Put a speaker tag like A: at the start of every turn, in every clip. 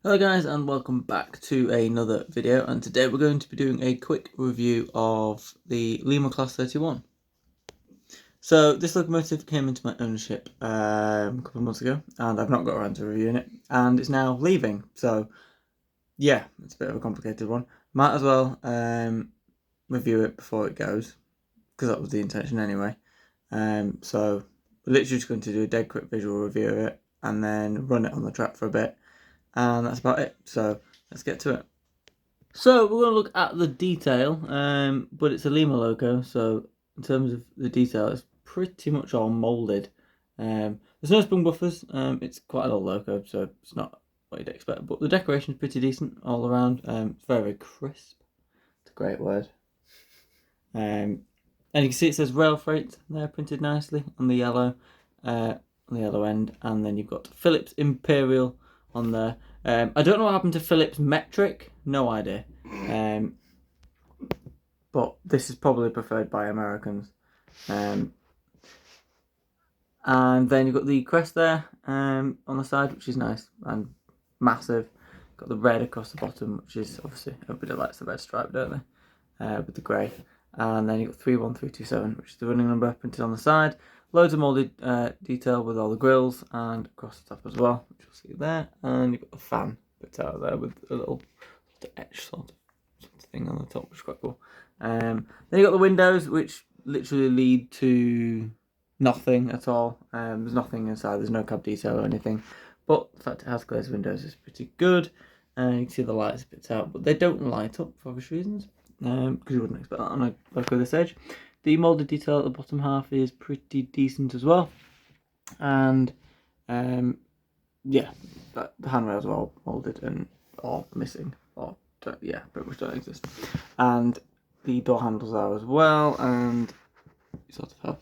A: Hello guys and welcome back to another video, and today we're going to be doing a quick review of the Lima Class 31. So this locomotive came into my ownership a couple of months ago and I've not got around to reviewing it, and it's now leaving, so yeah, it's a bit of a complicated one. Might as well review it before it goes, because that was the intention anyway. So we're literally just going to do a dead quick visual review of it and then run it on the track for a bit. And that's about it, so let's get to it. So we're going to look at the detail, but it's a Lima logo, so in terms of the detail, it's pretty much all moulded. There's no sprung buffers, it's quite an old logo, so it's not what you'd expect, but the decoration is pretty decent all around. It's very, very crisp. It's a great word. And you can see it says rail freight there, printed nicely on the yellow end, and then you've got Phillips Imperial on there. I don't know what happened to Phillips Metric, no idea. But this is probably preferred by Americans. And then you've got the crest there on the side, which is nice and massive. Got the red across the bottom, which is obviously, everybody likes the red stripe, don't they? With the grey. And then you've got 31327, which is the running number printed on the side. Loads of moulded detail with all the grills and across the top as well, which you'll see there. And you've got the fan bit out there with a little etch sort of thing on the top, which is quite cool. Then you've got the windows, which literally lead to nothing at all. There's nothing inside, there's no cab detail or anything. But the fact it has glazed windows is pretty good. You can see the lights bits out, but they don't light up for obvious reasons, because you wouldn't expect that on a logo this age. The moulded detail at the bottom half is pretty decent as well. And yeah, the handrails are all moulded and or missing, or yeah, pretty much don't exist. And the door handles are as well, and you sort of have,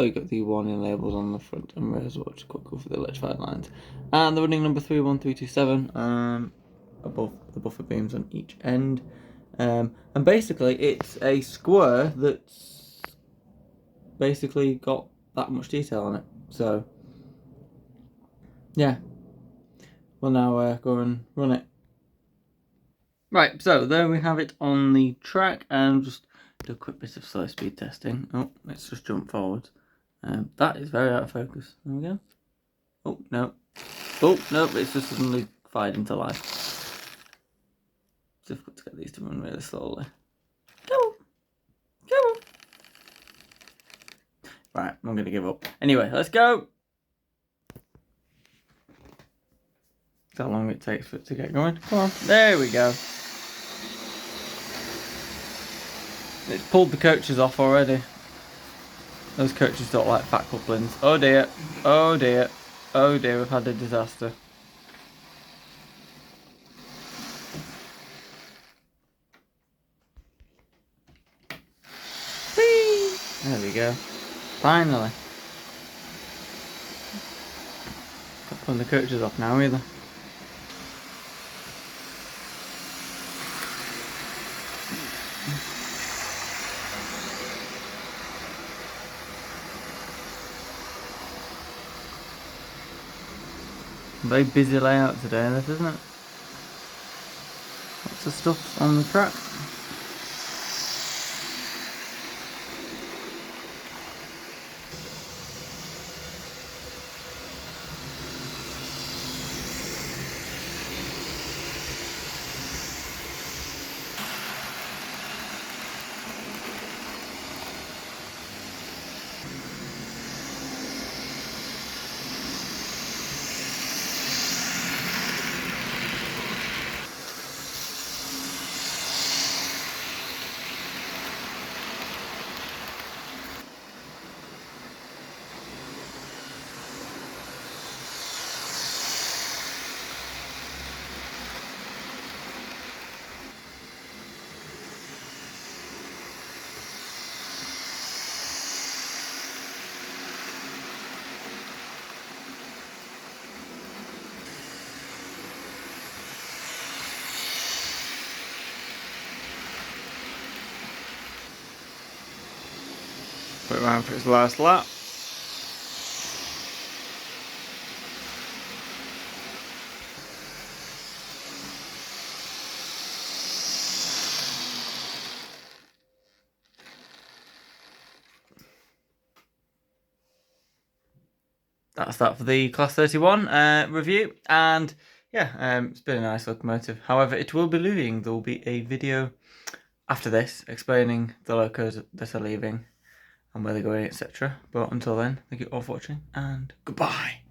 A: you got the warning labels on the front and rear as well, which is quite cool for the electrified lines. And the running number 31327 above the buffer beams on each end. And basically it's a square that's basically got that much detail on it. So yeah, we'll now go and run it. Right, so there we have it on the track, and just do a quick bit of slow speed testing. Oh, let's just jump forward. That is very out of focus. There we go. Oh, no. Oh, no, it's just suddenly fired into life. It's difficult to get these to run really slowly. Come on. Come on. Right, I'm going to give up. Anyway, let's go. That's how long it takes for it to get going. Come on. There we go. It's pulled the coaches off already. Those coaches don't like fat couplings. Oh dear. Oh dear. Oh dear, we've had a disaster. Whee! There we go. Finally. Not pulling the coaches off now either. Very busy layout today, this, isn't it? Lots of stuff on the track. Put it around for its last lap. that's that for the Class 31 review. And yeah, it's been a nice locomotive. However, it will be leaving. There will be a video after this explaining the locos that are leaving and where they're going, etc. But until then, thank you all for watching, and goodbye.